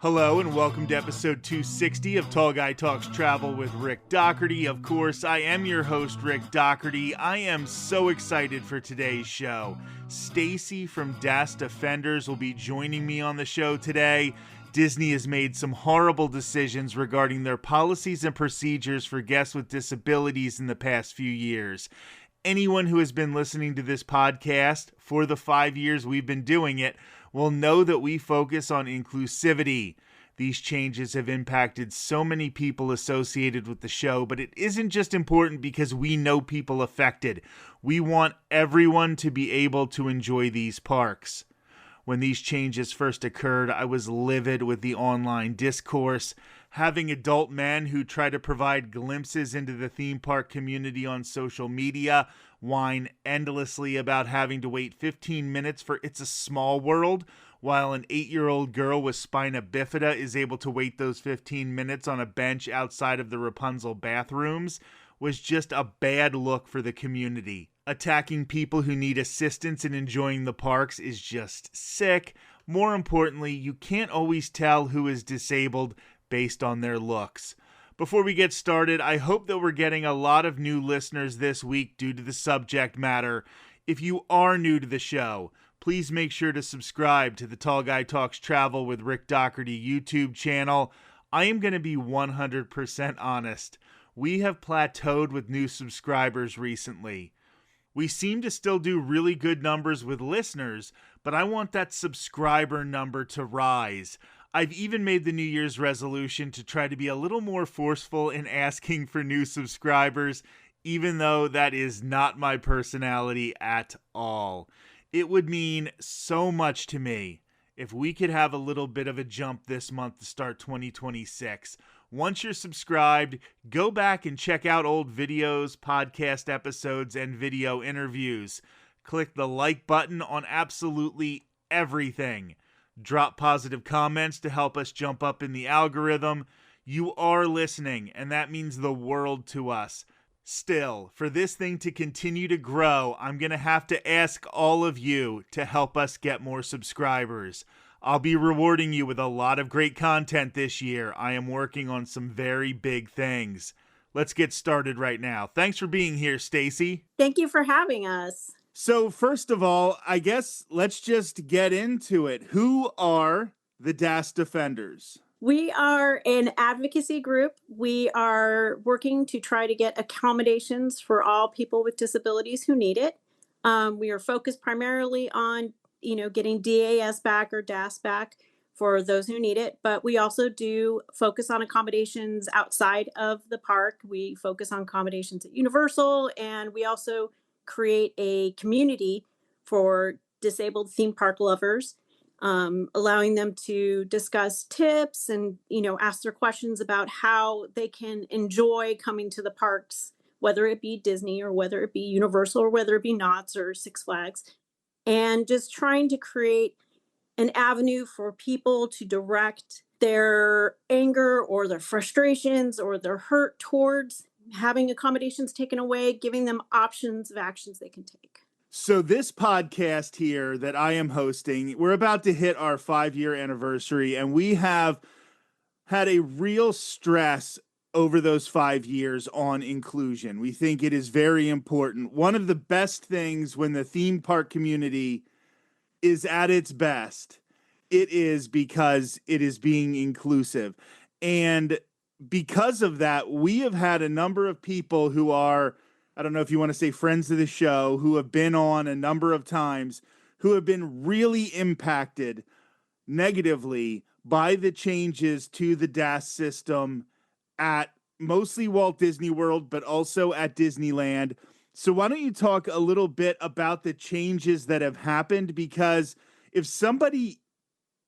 Hello and welcome to episode 260 of Tall Guy Talks Travel with Rick Doherty. Of course, I am your host, Rick Doherty. I am so excited for today's show. Staci from Das Defenders will be joining me on the show today. Disney has made some horrible decisions regarding their policies and procedures for guests with disabilities in the past few years. Anyone who has been listening to this podcast for the 5 years we've been doing it will know that we focus on inclusivity. These changes have impacted so many people associated with the show, but it isn't just important because we know people affected. We want everyone to be able to enjoy these parks. When these changes first occurred, I was livid with the online discourse. Having adult men who try to provide glimpses into the theme park community on social media whine endlessly about having to wait 15 minutes for It's a Small World, while an 8-year-old girl with spina bifida is able to wait those 15 minutes on a bench outside of the Rapunzel bathrooms, was just a bad look for the community. Attacking people who need assistance in enjoying the parks is just sick. More importantly, you can't always tell who is disabled based on their looks. Before we get started, I hope that we're getting a lot of new listeners this week due to the subject matter. If you are new to the show, please make sure to subscribe to the Tall Guy Talks Travel with Rick Doherty YouTube channel. I am going to be 100% honest. We have plateaued with new subscribers recently. We seem to still do really good numbers with listeners, but I want that subscriber number to rise. I've even made the New Year's resolution to try to be a little more forceful in asking for new subscribers, even though that is not my personality at all. It would mean so much to me if we could have a little bit of a jump this month to start 2026. Once you're subscribed, go back and check out old videos, podcast episodes, and video interviews. Click the like button on absolutely everything. Drop positive comments to help us jump up in the algorithm. You are listening, and that means the world to us. Still, for this thing to continue to grow, I'm going to have to ask all of you to help us get more subscribers. I'll be rewarding you with a lot of great content this year. I am working on some very big things. Let's get started right now. Thanks for being here, Staci. Thank you for having us. So first of all, I guess let's just get into it. Who are the Das Defenders? We are an advocacy group. We are working to try to get accommodations for all people with disabilities who need it. We are focused primarily on, getting DAS back or DAS back for those who need it. But we also do focus on accommodations outside of the park. We focus on accommodations at Universal, and we also create a community for disabled theme park lovers, allowing them to discuss tips and, ask their questions about how they can enjoy coming to the parks, whether it be Disney or whether it be Universal or whether it be Knott's or Six Flags, and just trying to create an avenue for people to direct their anger or their frustrations or their hurt towards having accommodations taken away, giving them options of actions they can take. So this podcast here that I am hosting, we're about to hit our 5-year anniversary, and we have had a real stress over those 5 years on inclusion. We think it is very important. One of the best things when the theme park community is at its best, it is because it is being inclusive. And because of that, we have had a number of people who are, I don't know if you want to say friends of the show, who have been on a number of times, who have been really impacted negatively by the changes to the DAS system at mostly Walt Disney World, but also at Disneyland. So why don't you talk a little bit about the changes that have happened? Because if somebody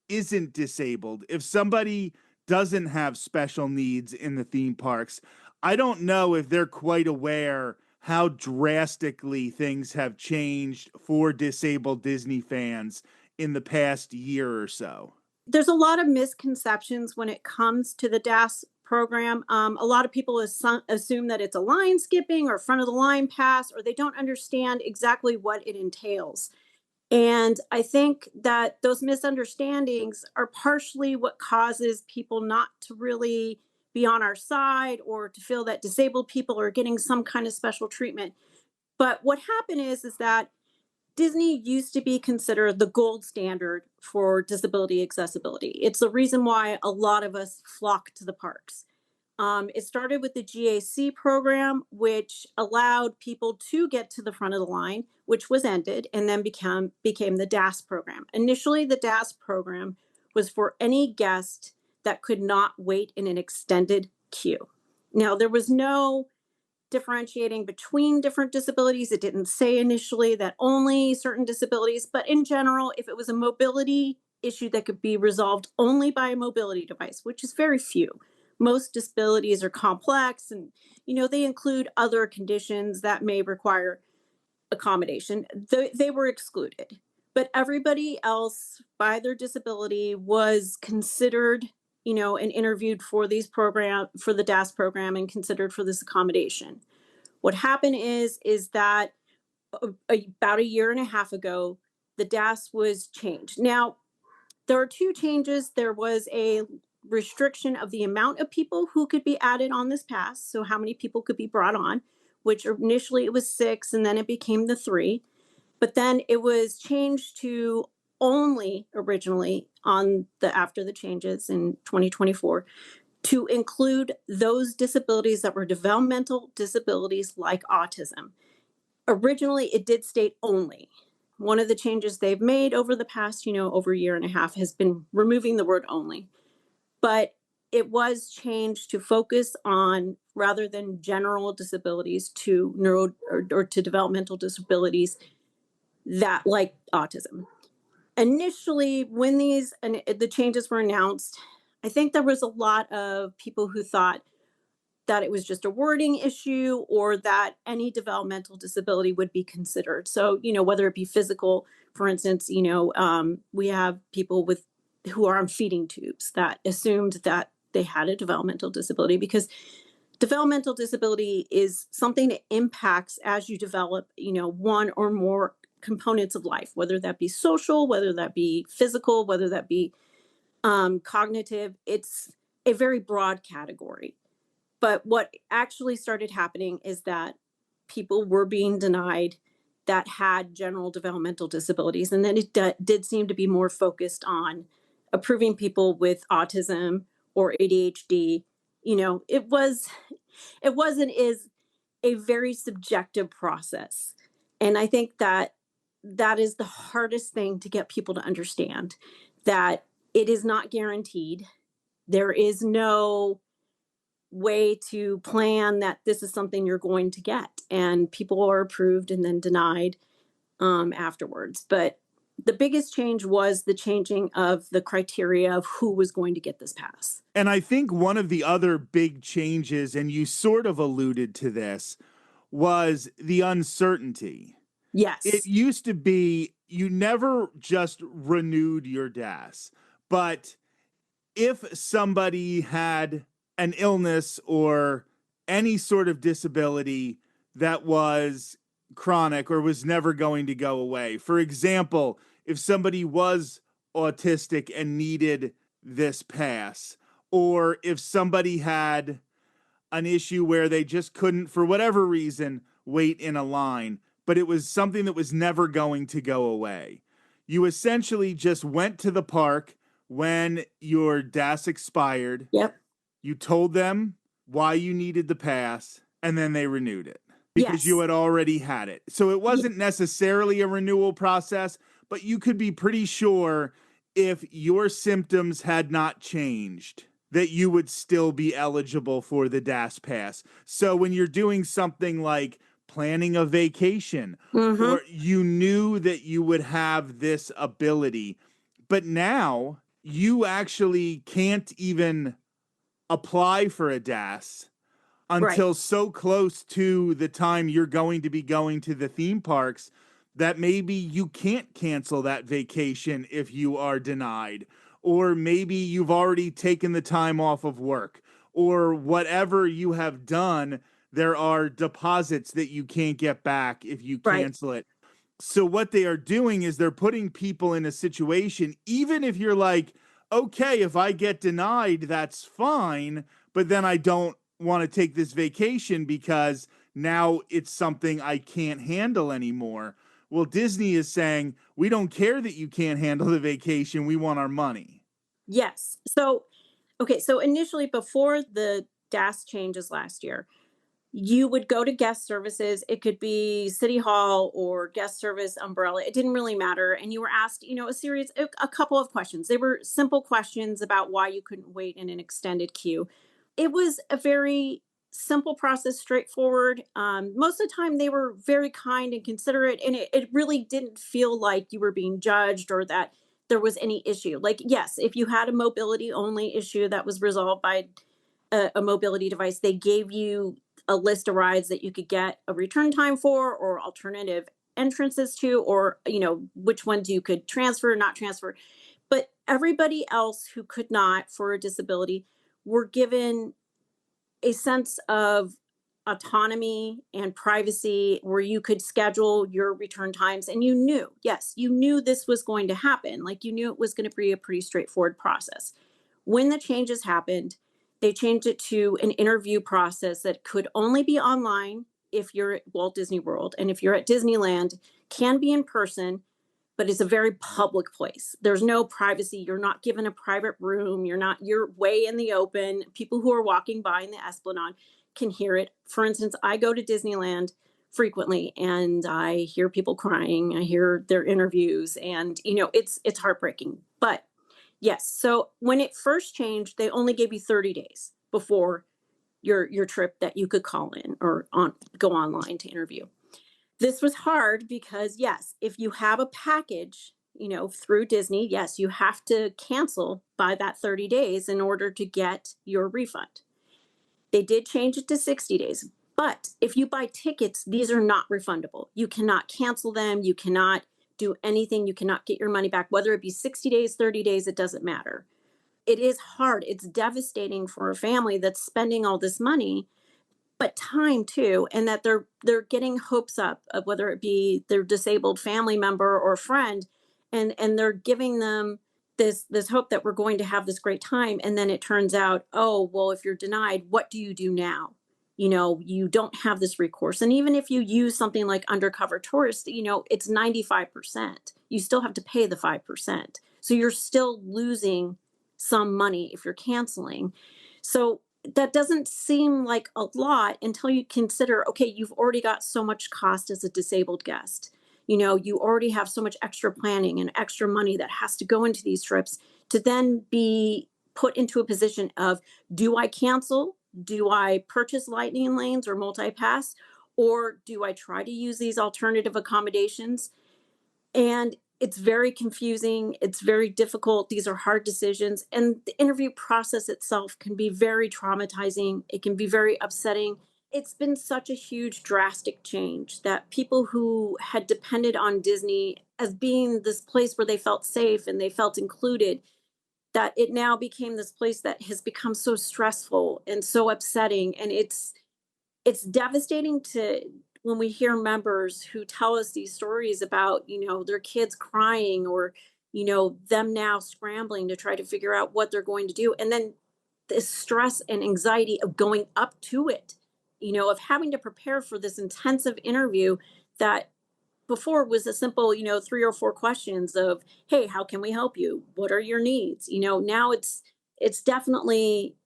isn't disabled, if somebody doesn't have special needs in the theme parks, I don't know if they're quite aware how drastically things have changed for disabled Disney fans in the past year or so. There's a lot of misconceptions when it comes to the DAS program. A lot of people assume that it's a line skipping or front of the line pass, or they don't understand exactly what it entails. And I think that those misunderstandings are partially what causes people not to really be on our side or to feel that disabled people are getting some kind of special treatment. But what happened is that Disney used to be considered the gold standard for disability accessibility. It's the reason why a lot of us flock to the parks. It started with the GAC program, which allowed people to get to the front of the line, which was ended, and then became the DAS program. Initially, the DAS program was for any guest that could not wait in an extended queue. Now, there was no differentiating between different disabilities. It didn't say initially that only certain disabilities, but in general, if it was a mobility issue that could be resolved only by a mobility device, which is very few. Most disabilities are complex and they include other conditions that may require accommodation. They were excluded. But everybody else by their disability was considered and interviewed for the DAS program and considered for this accommodation. What happened is that about a year and a half ago, the DAS was changed. Now, there are two changes. There was a restriction of the amount of people who could be added on this pass. So how many people could be brought on, which initially it was 6 and then it became the 3. But then it was changed to only originally after the changes in 2024 to include those disabilities that were developmental disabilities like autism. Originally, it did state only. One of the changes they've made over the past, over a year and a half has been removing the word only. But it was changed to focus on, rather than general disabilities, to neuro or to developmental disabilities that like autism. Initially, when the changes were announced, I think there was a lot of people who thought that it was just a wording issue or that any developmental disability would be considered. So, whether it be physical, for instance, we have people who are on feeding tubes that assumed that they had a developmental disability, because developmental disability is something that impacts as you develop, one or more components of life, whether that be social, whether that be physical, whether that be cognitive. It's a very broad category. But what actually started happening is that people were being denied that had general developmental disabilities. And then it did seem to be more focused on approving people with autism or ADHD. It wasn't is a very subjective process. And I think that is the hardest thing to get people to understand, that it is not guaranteed. There is no way to plan that this is something you're going to get, and people are approved and then denied afterwards. But the biggest change was the changing of the criteria of who was going to get this pass. And I think one of the other big changes, and you sort of alluded to this, was the uncertainty. Yes. It used to be you never just renewed your DAS, but if somebody had an illness or any sort of disability that was chronic or was never going to go away. For example, if somebody was autistic and needed this pass, or if somebody had an issue where they just couldn't, for whatever reason, wait in a line, but it was something that was never going to go away. You essentially just went to the park when your DAS expired. Yep. You told them why you needed the pass, and then they renewed it because you had already had it. So it wasn't necessarily a renewal process, but you could be pretty sure if your symptoms had not changed that you would still be eligible for the DAS pass. So when you're doing something like planning a vacation, or you knew that you would have this ability, but now you actually can't even apply for a DAS until so close to the time you're going to be going to the theme parks that maybe you can't cancel that vacation if you are denied, or maybe you've already taken the time off of work, or whatever you have done, there are deposits that you can't get back if you cancel it. So what they are doing is they're putting people in a situation, even if you're like, okay, if I get denied, that's fine, but then I don't want to take this vacation because now it's something I can't handle anymore. Well, Disney is saying, we don't care that you can't handle the vacation. We want our money. Yes. So, okay. So initially, before the DAS changes last year, you would go to guest services. It could be City Hall or guest service umbrella. It didn't really matter. And you were asked, a couple of questions. They were simple questions about why you couldn't wait in an extended queue. It was a very simple process, straightforward. Most of the time, they were very kind and considerate, and it really didn't feel like you were being judged or that there was any issue. Like, yes, if you had a mobility only issue that was resolved by a mobility device, they gave you a list of rides that you could get a return time for or alternative entrances to, or which ones you could transfer or not transfer. But everybody else who could not for a disability were given a sense of autonomy and privacy where you could schedule your return times, and you knew, yes, you knew this was going to happen. Like, you knew it was going to be a pretty straightforward process. When the changes happened, they changed it to an interview process that could only be online if you're at Walt Disney World, and if you're at Disneyland, can be in person, but it's a very public place. There's no privacy. You're not given a private room. You're way in the open. People who are walking by in the Esplanade can hear it. For instance, I go to Disneyland frequently and I hear people crying. I hear their interviews, and it's heartbreaking. But yes, so when it first changed, they only gave you 30 days before your trip that you could call in or go online to interview. This was hard because, yes, if you have a package, through Disney, yes, you have to cancel by that 30 days in order to get your refund. They did change it to 60 days. But if you buy tickets, these are not refundable. You cannot cancel them. You cannot do anything. You cannot get your money back, whether it be 60 days, 30 days, it doesn't matter. It is hard. It's devastating for a family that's spending all this money, but time too, and that they're getting hopes up of whether it be their disabled family member or friend, and they're giving them this hope that we're going to have this great time, and then it turns out, oh well, if you're denied, what do you do now? You don't have this recourse, and even if you use something like undercover tourist, it's 95%. You still have to pay the 5%, so you're still losing some money if you're canceling. So that doesn't seem like a lot until you consider, okay, you've already got so much cost as a disabled guest. You already have so much extra planning and extra money that has to go into these trips to then be put into a position of, do I cancel? Do I purchase lightning lanes or multi-pass? Or do I try to use these alternative accommodations? And it's very confusing. It's very difficult. These are hard decisions. And the interview process itself can be very traumatizing. It can be very upsetting. It's been such a huge, drastic change that people who had depended on Disney as being this place where they felt safe and they felt included, that it now became this place that has become so stressful and so upsetting. And it's devastating to when we hear members who tell us these stories about their kids crying, or them now scrambling to try to figure out what they're going to do, and then the stress and anxiety of going up to it, of having to prepare for this intensive interview that before was a simple 3 or 4 questions of, hey, how can we help you, what are your needs. Now it's definitely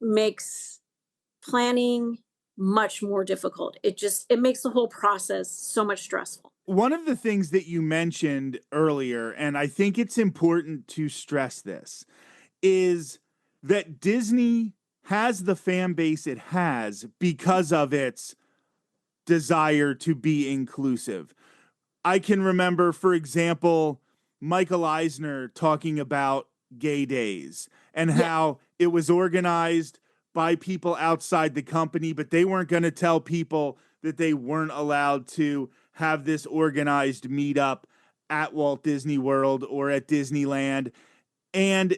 makes planning much more difficult. It makes the whole process so much stressful. One of the things that you mentioned earlier, and I think it's important to stress this, is that Disney has the fan base it has because of its desire to be inclusive. I can remember, for example, Michael Eisner talking about Gay Days and Yeah. how it was organized by people outside the company, but they weren't going to tell people that they weren't allowed to have this organized meetup at Walt Disney World or at Disneyland. And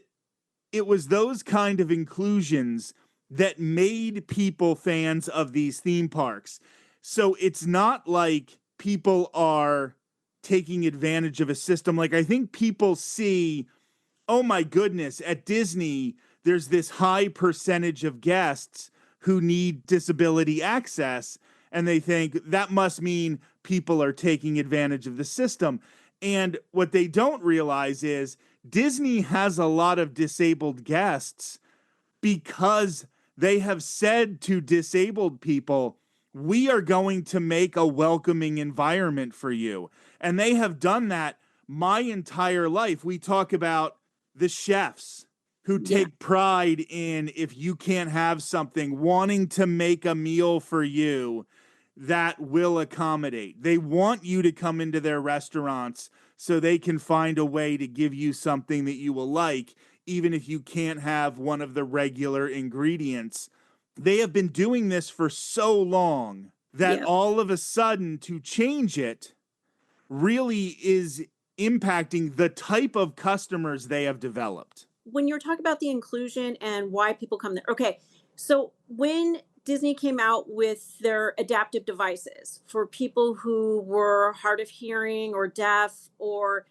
it was those kind of inclusions that made people fans of these theme parks. So it's not like people are taking advantage of a system. Like, I think people see, oh my goodness, at Disney, there's this high percentage of guests who need disability access. And they think that must mean people are taking advantage of the system. And what they don't realize is Disney has a lot of disabled guests because they have said to disabled people, we are going to make a welcoming environment for you. And they have done that my entire life. We talk about the chefs who Yeah. take pride in, if you can't have something, wanting to make a meal for you that will accommodate. They want you to come into their restaurants so they can find a way to give you something that you will like, even if you can't have one of the regular ingredients. They have been doing this for so long that Yeah. all of a sudden to change it really is impacting the type of customers they have developed. When you're talking about the inclusion and why people come there. Okay. So when Disney came out with their adaptive devices for people who were hard of hearing or deaf, or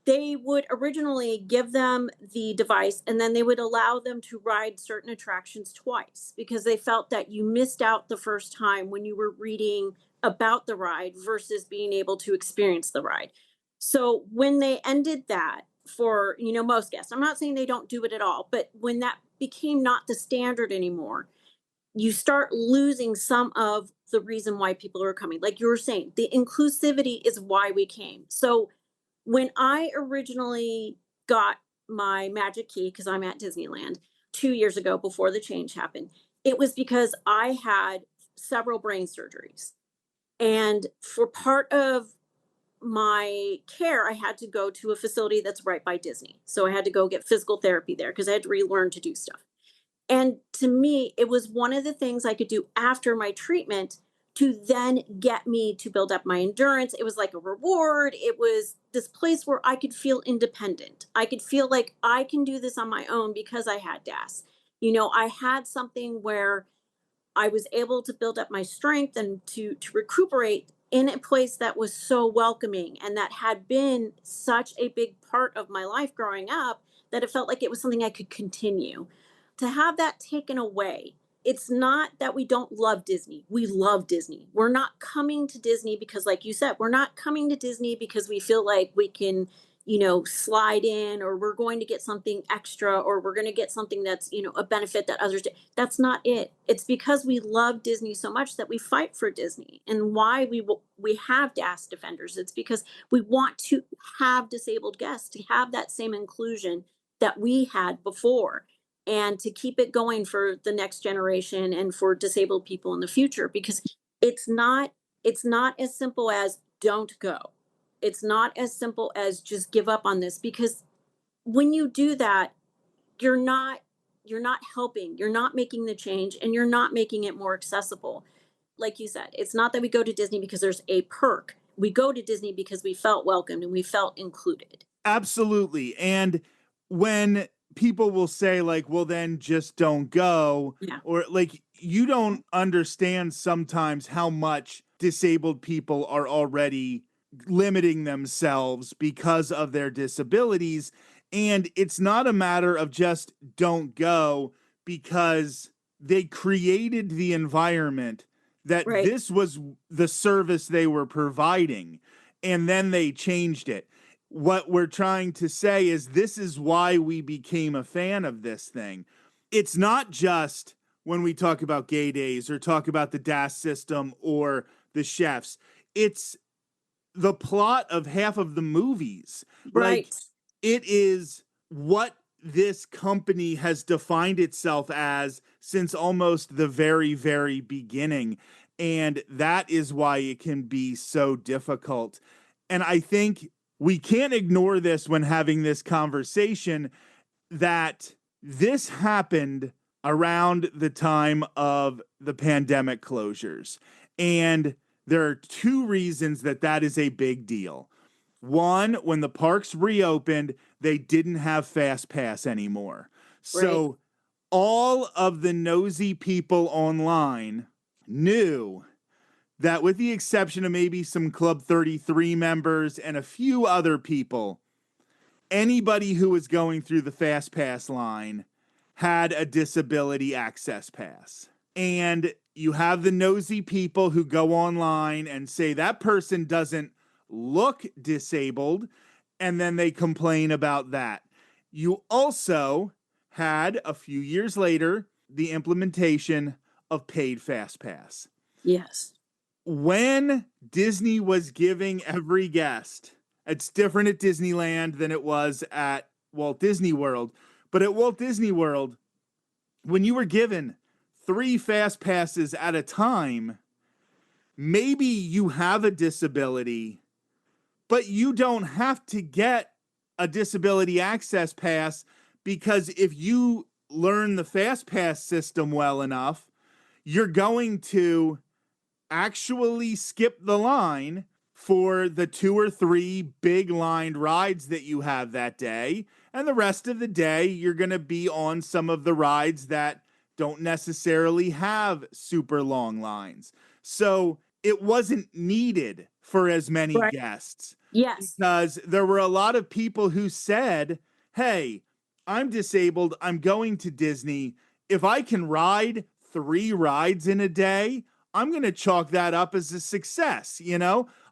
they would originally give them the device and then they would allow them to ride certain attractions twice because they felt that you missed out the first time when you were reading about the ride versus being able to experience the ride. So when they ended that for, most guests, I'm not saying they don't do it at all, but when that became not the standard anymore, you start losing some of the reason why people are coming. Like you were saying, the inclusivity is why we came. So when I originally got my magic key, because I'm at Disneyland 2 years ago before the change happened, it was because I had several brain surgeries. And for part of my care, I had to go to a facility that's right by Disney. So I had to go get physical therapy there because I had to relearn to do stuff. And to me, it was one of the things I could do after my treatment to then get me to build up my endurance. It was like a reward. It was this place where I could feel independent. I could feel like I can do this on my own because I had DAS. I had something where I was able to build up my strength and to recuperate in a place that was so welcoming and that had been such a big part of my life growing up that it felt like it was something I could continue. To have that taken away, it's not that we don't love Disney. We love Disney. We're not coming to Disney because, like you said, we're not coming to Disney because we feel like we can, slide in, or we're going to get something extra, or we're going to get something that's, a benefit that others do. That's not it. It's because we love Disney so much that we fight for Disney. And why we have DAS defenders. It's because we want to have disabled guests to have that same inclusion that we had before, and to keep it going for the next generation and for disabled people in the future, because it's not as simple as don't go. It's not as simple as just give up on this, because when you do that, you're not helping, you're not making the change, and you're not making it more accessible. Like you said, it's not that we go to Disney because there's a perk. We go to Disney because we felt welcomed and we felt included. Absolutely. And when people will say, like, well, then just don't go, Yeah. or like, you don't understand sometimes how much disabled people are already limiting themselves because of their disabilities. And it's not a matter of just don't go, because they created the environment that Right. this was the service they were providing, and then they changed it. What we're trying to say is this is why we became a fan of this thing. It's not just when we talk about gay days or talk about the DAS system or the chefs. It's the plot of half of the movies. Like, Right. it is what this company has defined itself as since almost the very, very beginning. And that is why it can be so difficult. And I think we can't ignore this when having this conversation, that this happened around the time of the pandemic closures. And there are two reasons that that is a big deal. One, when the parks reopened, they didn't have Fast Pass anymore. Right. So all of the nosy people online knew that with the exception of maybe some Club 33 members and a few other people, anybody who was going through the Fast Pass line had a disability access pass. And you have the nosy people who go online and say that person doesn't look disabled, and then they complain about that. You also had, a few years later, the implementation of paid Fast Pass. Yes. When Disney was giving every guest, it's different at Disneyland than it was at Walt Disney World, but at Walt Disney World, when you were given 3 Fast Passes at a time, maybe you have a disability, but you don't have to get a disability access pass, because if you learn the Fast Pass system well enough, you're going to actually skip the line for the 2 or 3 big lined rides that you have that day. And the rest of the day, you're going to be on some of the rides that don't necessarily have super long lines. So it wasn't needed for as many Right. guests, Yes. because there were a lot of people who said, hey, I'm disabled, I'm going to Disney. If I can ride 3 rides in a day, I'm going to chalk that up as a success.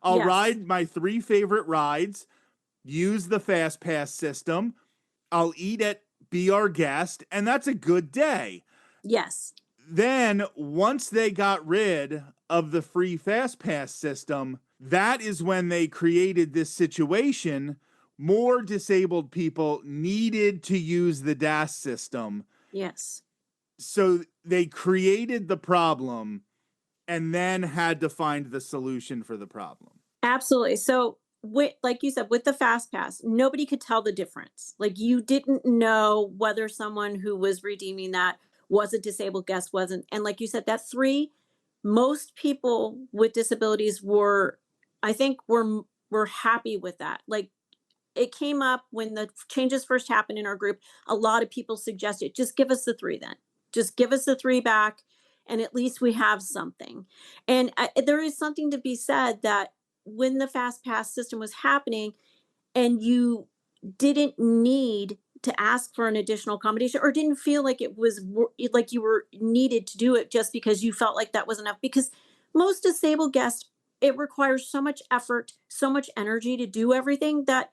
I'll Yes. ride my 3 favorite rides, use the Fast Pass system, I'll eat at Be Our Guest, and that's a good day. Yes. Then once they got rid of the free Fast Pass system, that is when they created this situation. More disabled people needed to use the DAS system. Yes. So they created the problem and then had to find the solution for the problem. Absolutely. So, like you said, with the Fast Pass, nobody could tell the difference. Like, you didn't know whether someone who was redeeming that was a disabled guest, wasn't. And like you said, that 3, most people with disabilities were, I think, were happy with that. Like, it came up when the changes first happened in our group. A lot of people suggested, just give us the 3 then. Just give us the 3 back, and at least we have something. And there is something to be said that when the Fast Pass system was happening and you didn't need to ask for an additional accommodation, or didn't feel like it was like you were needed to do it just because you felt like that was enough, because most disabled guests, it requires so much effort, so much energy to do everything, that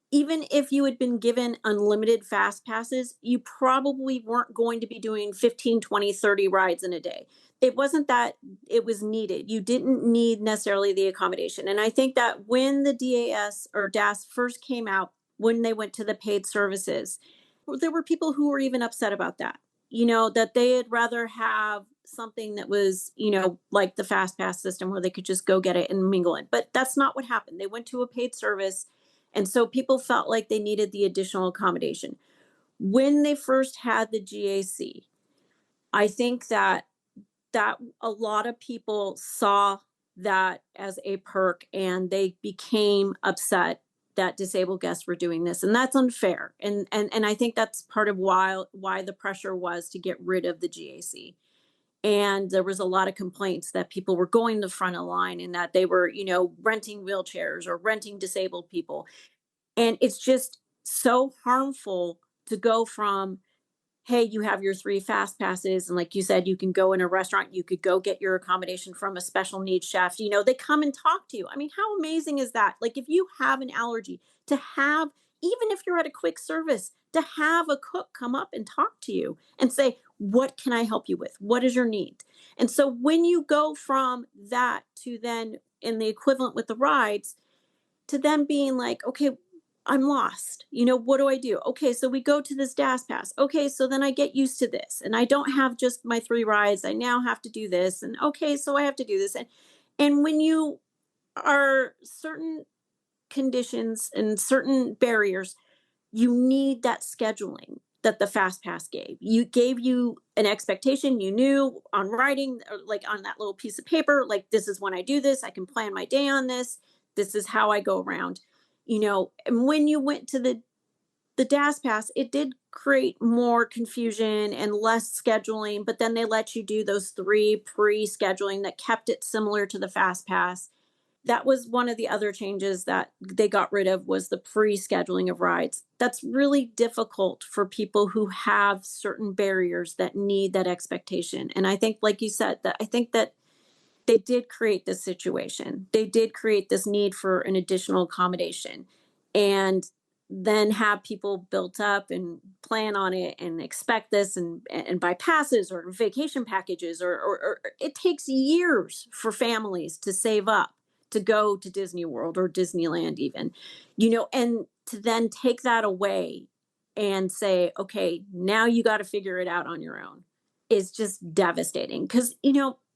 even if you had been given unlimited Fast Passes, you probably weren't going to be doing 15, 20, 30 rides in a day. It wasn't that it was needed. You didn't need necessarily the accommodation. And I think that when the DAS or DAS first came out, when they went to the paid services, there were people who were even upset about that, that they'd rather have something that was, like the Fast Pass system where they could just go get it and mingle it. But that's not what happened. They went to a paid service. And so people felt like they needed the additional accommodation. When they first had the GAC, I think that a lot of people saw that as a perk, and they became upset that disabled guests were doing this, and that's unfair. And I think that's part of why the pressure was to get rid of the GAC. And there was a lot of complaints that people were going the front of the line, and that they were, renting wheelchairs or renting disabled people. And it's just so harmful to go from, hey, you have your 3 Fast Passes, and like you said, you can go in a restaurant, you could go get your accommodation from a special needs chef. They come and talk to you. I mean, how amazing is that? Like, if you have an allergy, to have, even if you're at a quick service, to have a cook come up and talk to you and say, what can I help you with? What is your need? And so when you go from that to then, in the equivalent with the rides, to them being like, okay, I'm lost. What do I do? Okay, so we go to this DAS pass. Okay, so then I get used to this, and I don't have just my 3 rides. I now have to do this. And okay, so I have to do this. And when you are certain conditions and certain barriers, you need that scheduling that the Fast Pass gave you an expectation. You knew on writing, or like on that little piece of paper, like, this is when I do this, I can plan my day on this. This is how I go around. And when you went to the the DAS pass, it did create more confusion and less scheduling, but then they let you do those 3 pre-scheduling that kept it similar to the fast pass. That was one of the other changes that they got rid of, was the pre-scheduling of rides. That's really difficult for people who have certain barriers that need that expectation. And I think, like you said, that I think that they did create this situation. They did create this need for an additional accommodation, and then have people built up and plan on it and expect this and buy passes or vacation packages, or it takes years for families to save up to go to Disney World or Disneyland even, and to then take that away and say, okay, now you got to figure it out on your own, is just devastating. Because,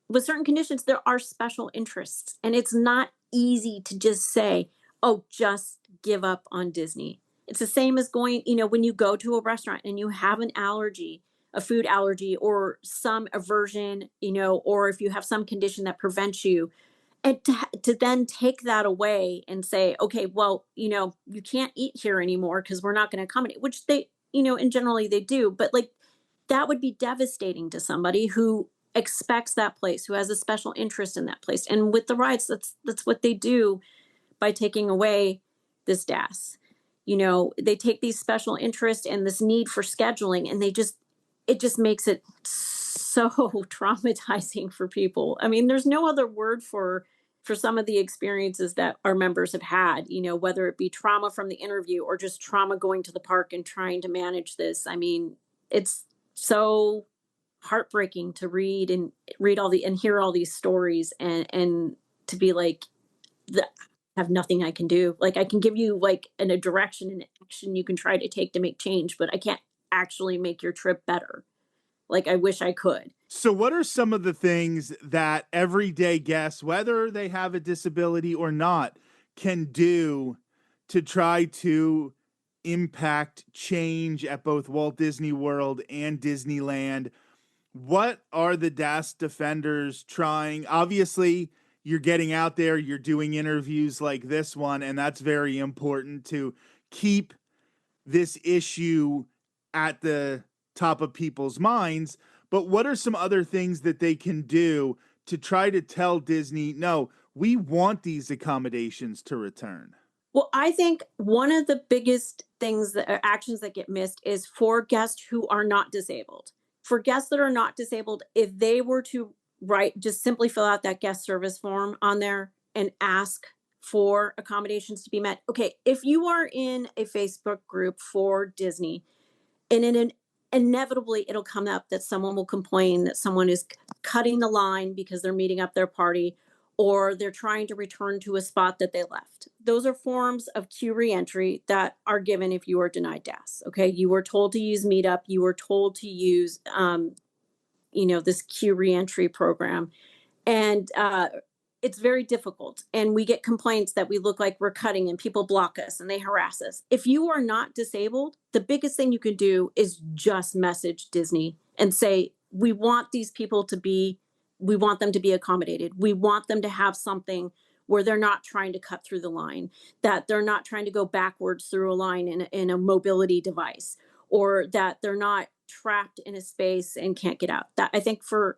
with certain conditions, there are special interests, and it's not easy to just say, oh, just give up on Disney. It's the same as going, when you go to a restaurant and you have an allergy, a food allergy, or some aversion, or if you have some condition that prevents you, and to then take that away and say, okay, well, you can't eat here anymore because we're not going to accommodate, which they, and generally they do, but like, that would be devastating to somebody who expects that place, who has a special interest in that place. And with the rides, that's what they do by taking away this DAS. They take these special interests and this need for scheduling, and it just makes it so traumatizing for people. I mean, there's no other word for some of the experiences that our members have had, whether it be trauma from the interview or just trauma going to the park and trying to manage this. I mean, it's so heartbreaking to read all the and hear all these stories, and to be like, the have nothing I can do. Like, I can give you like a direction and action you can try to take to make change, but I can't actually make your trip better. Like, I wish I could. So, what are some of the things that everyday guests, whether they have a disability or not, can do to try to impact change at both Walt Disney World and Disneyland? What are the DAS defenders trying? Obviously, you're getting out there, you're doing interviews like this one, and that's very important to keep this issue at the top of people's minds. But what are some other things that they can do to try to tell Disney, no, we want these accommodations to return? Well, I think one of the biggest things that actions that get missed is for guests who are not disabled. For guests that are not disabled, if they were to just simply fill out that guest service form on there and ask for accommodations to be met. Okay, if you are in a Facebook group for Disney, and inevitably it'll come up that someone will complain that someone is cutting the line because they're meeting up their party, or they're trying to return to a spot that they left. Those are forms of queue reentry that are given if you are denied DAS. Okay, you were told to use Meetup, you were told to use this queue reentry program, and it's very difficult. And we get complaints that we look like we're cutting, and people block us and they harass us. If you are not disabled, the biggest thing you can do is just message Disney and say, we want them to be accommodated. We want them to have something where they're not trying to cut through the line, that they're not trying to go backwards through a line in a mobility device, or that they're not trapped in a space and can't get out. That, I think, for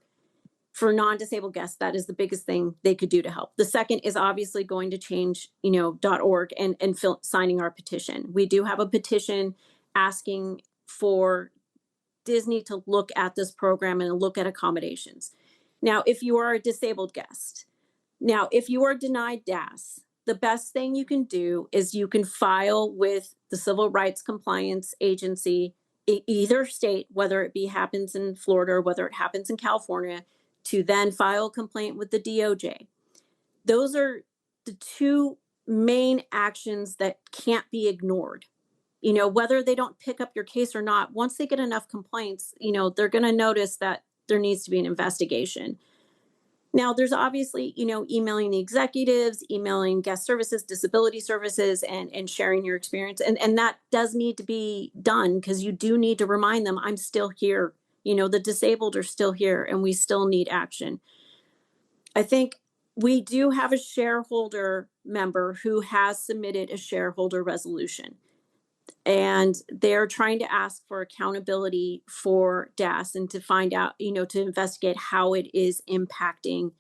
non-disabled guests, that is the biggest thing they could do to help. The second is obviously going to change, .org and signing our petition. We do have a petition asking for Disney to look at this program and look at accommodations. Now, if you are a disabled guest, if you are denied DAS, the best thing you can do is you can file with the Civil Rights Compliance Agency, either state, whether it happens in Florida or whether it happens in California, to then file a complaint with the DOJ. Those are the two main actions that can't be ignored. Whether they don't pick up your case or not, once they get enough complaints, they're going to notice that there needs to be an investigation. Now, there's obviously, emailing the executives, emailing guest services, disability services, and sharing your experience. And that does need to be done, because you do need to remind them, I'm still here. The disabled are still here, and we still need action. I think we do have a shareholder member who has submitted a shareholder resolution. And they're trying to ask for accountability for DAS and to find out, to investigate how it is impacting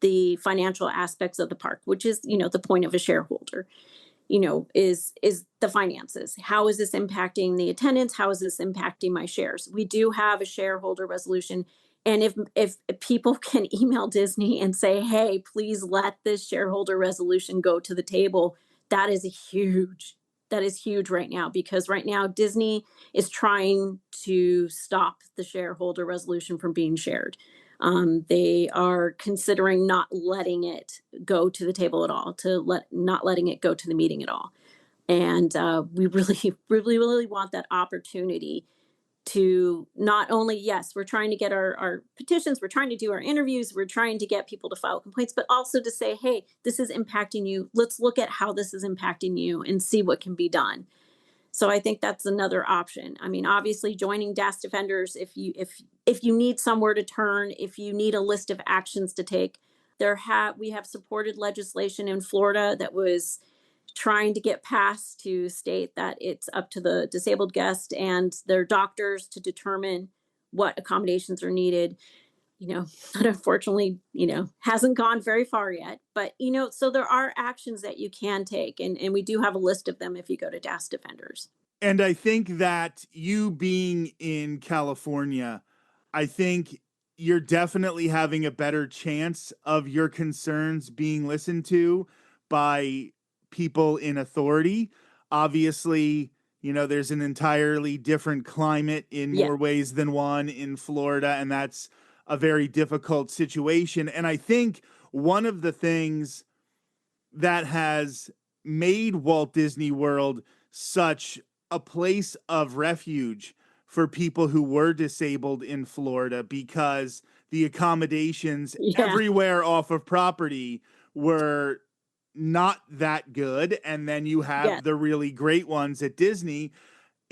the financial aspects of the park, which is, the point of a shareholder, is the finances. How is this impacting the attendance? How is this impacting my shares? We do have a shareholder resolution. And if people can email Disney and say, hey, please let this shareholder resolution go to the table, that is huge right now, because right now Disney is trying to stop the shareholder resolution from being shared. They are considering not letting it go to the table at all, not letting it go to the meeting at all. And we really, really, really want that opportunity to not only, yes, we're trying to get our petitions, we're trying to do our interviews, we're trying to get people to file complaints, but also to say, hey, this is impacting you. Let's look at how this is impacting you and see what can be done. So I think that's another option. I mean, obviously joining DAS Defenders, if you need somewhere to turn, if you need a list of actions to take, we have supported legislation in Florida that was trying to get passed to state that it's up to the disabled guest and their doctors to determine what accommodations are needed. That unfortunately, hasn't gone very far yet. But, so there are actions that you can take. And we do have a list of them if you go to DAS Defenders. And I think that you being in California, I think you're definitely having a better chance of your concerns being listened to by people in authority. Obviously, there's an entirely different climate in Yeah. more ways than one in Florida, and that's a very difficult situation. And I think one of the things that has made Walt Disney World such a place of refuge for people who were disabled in Florida, because the accommodations Yeah. everywhere off of property were not that good. And then you have Yeah. the really great ones at Disney.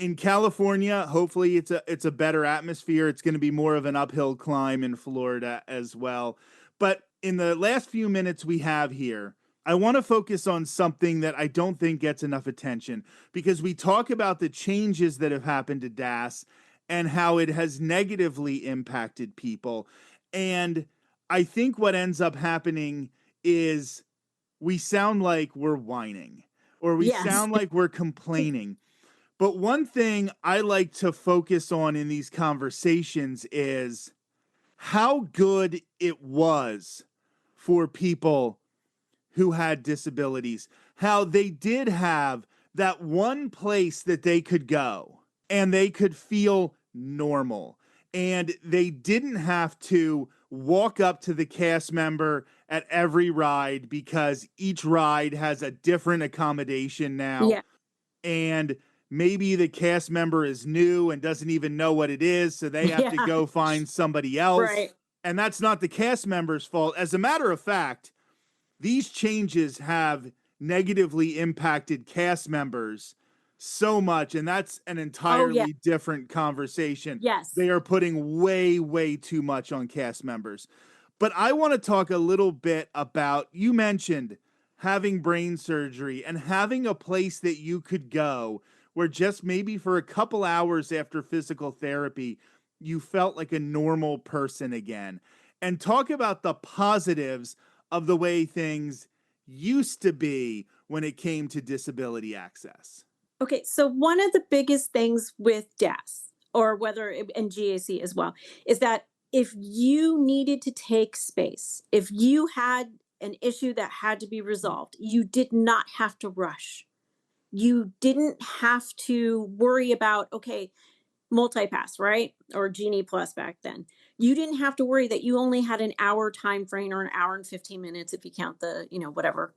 In California, hopefully it's a better atmosphere. It's going to be more of an uphill climb in Florida as well. But in the last few minutes we have here, I want to focus on something that I don't think gets enough attention, because we talk about the changes that have happened to DAS and how it has negatively impacted people. And I think what ends up happening is we sound like we're whining, or we Yes. sound like we're complaining. But one thing I like to focus on in these conversations is how good it was for people who had disabilities, how they did have that one place that they could go and they could feel normal. And they didn't have to walk up to the cast member at every ride, because each ride has a different accommodation now. Yeah. And maybe the cast member is new and doesn't even know what it is, so they have to Yeah. go find somebody else. Right. And that's not the cast member's fault. As a matter of fact, these changes have negatively impacted cast members so much, and that's an entirely different conversation. Yes. They are putting way, way too much on cast members. But I want to talk a little bit about, you mentioned having brain surgery and having a place that you could go where just maybe for a couple hours after physical therapy, you felt like a normal person again. And talk about the positives of the way things used to be when it came to disability access. Okay, so one of the biggest things with DAS, or and GAC as well, is that if you needed to take space, if you had an issue that had to be resolved, you did not have to rush. You didn't have to worry about, okay, multipass, right? Or Genie Plus back then. You didn't have to worry that you only had an hour time frame, or an hour and 15 minutes if you count the, whatever.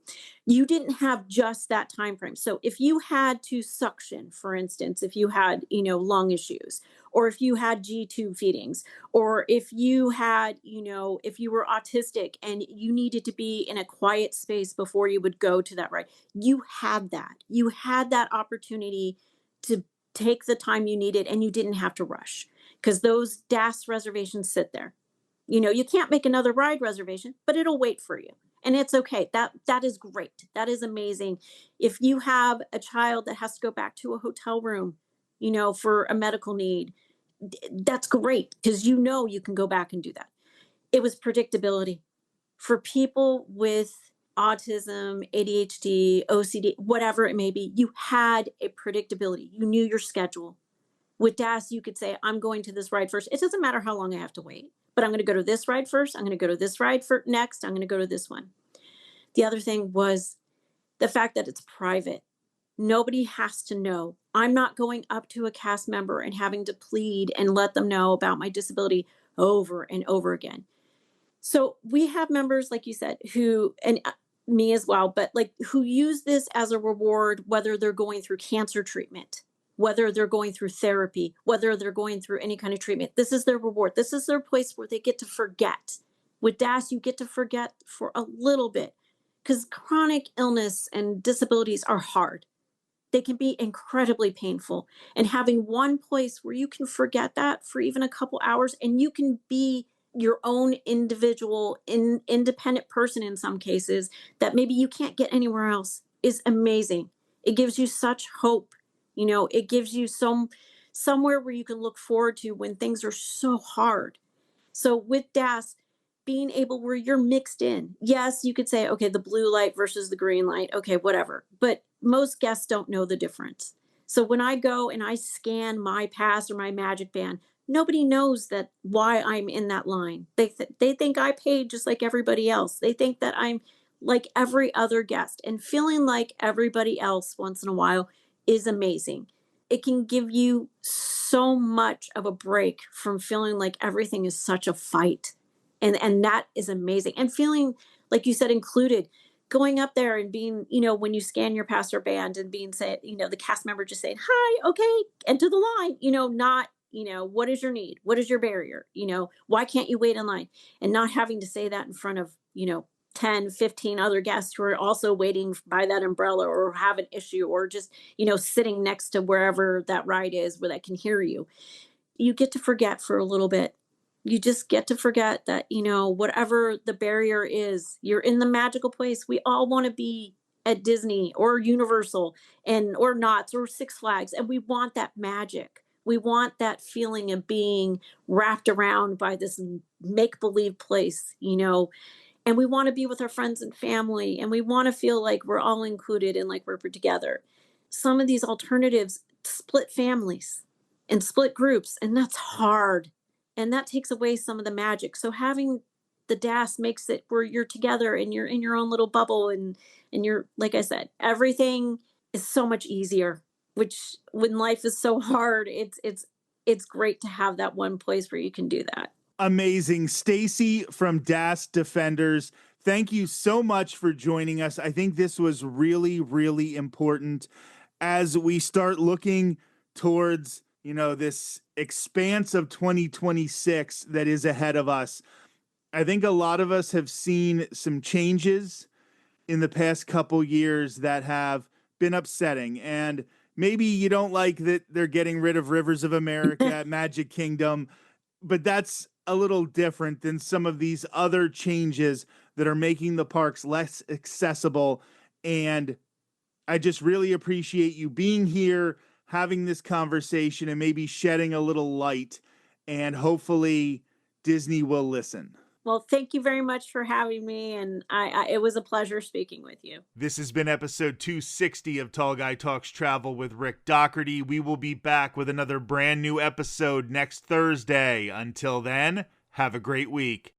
You didn't have just that time frame. So if you had to suction, for instance, if you had, lung issues, or if you had G tube feedings, or if you had, if you were autistic and you needed to be in a quiet space before you would go to that ride, you had that. You had that opportunity to take the time you needed, and you didn't have to rush, because those DAS reservations sit there. You can't make another ride reservation, but it'll wait for you. And it's okay. That is great. That is amazing. If you have a child that has to go back to a hotel room, for a medical need, that's great because you can go back and do that. It was predictability for people with autism, ADHD, OCD, whatever it may be. You had a predictability. You knew your schedule. With DAS, you could say, I'm going to this ride first. It doesn't matter how long I have to wait, but I'm going to go to this ride first. I'm going to go to this ride for next. I'm going to go to this one. The other thing was the fact that it's private. Nobody has to know. I'm not going up to a cast member and having to plead and let them know about my disability over and over again. So we have members, like you said, who, and me as well, but like who use this as a reward, whether they're going through cancer treatment, whether they're going through therapy, whether they're going through any kind of treatment. This is their reward. This is their place where they get to forget. With DAS, you get to forget for a little bit because chronic illness and disabilities are hard. They can be incredibly painful. And having one place where you can forget that for even a couple hours and you can be your own individual, independent person in some cases that maybe you can't get anywhere else is amazing. It gives you such hope. It gives you somewhere where you can look forward to when things are so hard. So with DAS, being able where you're mixed in. Yes, you could say, okay, the blue light versus the green light. Okay, whatever. But most guests don't know the difference. So when I go and I scan my pass or my magic band, nobody knows that why I'm in that line. They think I paid just like everybody else. They think that I'm like every other guest, and feeling like everybody else once in a while is amazing. It can give you so much of a break from feeling like everything is such a fight. And that is amazing. And feeling, like you said, included, going up there and being, when you scan your pass or band and being said, the cast member just saying, hi, okay, enter the line, not, what is your need? What is your barrier? Why can't you wait in line? And not having to say that in front of, 10, 15 other guests who are also waiting by that umbrella or have an issue or just, sitting next to wherever that ride is where that can hear you. You get to forget for a little bit. You just get to forget that, whatever the barrier is, you're in the magical place. We all want to be at Disney or Universal or Knott's or Six Flags. And we want that magic. We want that feeling of being wrapped around by this make-believe place, and we want to be with our friends and family. And we want to feel like we're all included and like we're together. Some of these alternatives split families and split groups, and that's hard. And that takes away some of the magic. So having the DAS makes it where you're together and you're in your own little bubble and you're, like I said, everything is so much easier, which when life is so hard, it's great to have that one place where you can do that. Amazing. Staci from DAS Defenders, thank you so much for joining us. I think this was really, really important as we start looking towards this expanse of 2026 that is ahead of us. I think a lot of us have seen some changes in the past couple years that have been upsetting. And maybe you don't like that they're getting rid of Rivers of America at Magic Kingdom, but that's a little different than some of these other changes that are making the parks less accessible. And I just really appreciate you being here, having this conversation, and maybe shedding a little light, and hopefully Disney will listen. Well, thank you very much for having me, and it was a pleasure speaking with you. This has been episode 260 of Tall Guy Talks Travel with Rick Doherty. We will be back with another brand new episode next Thursday. Until then, have a great week.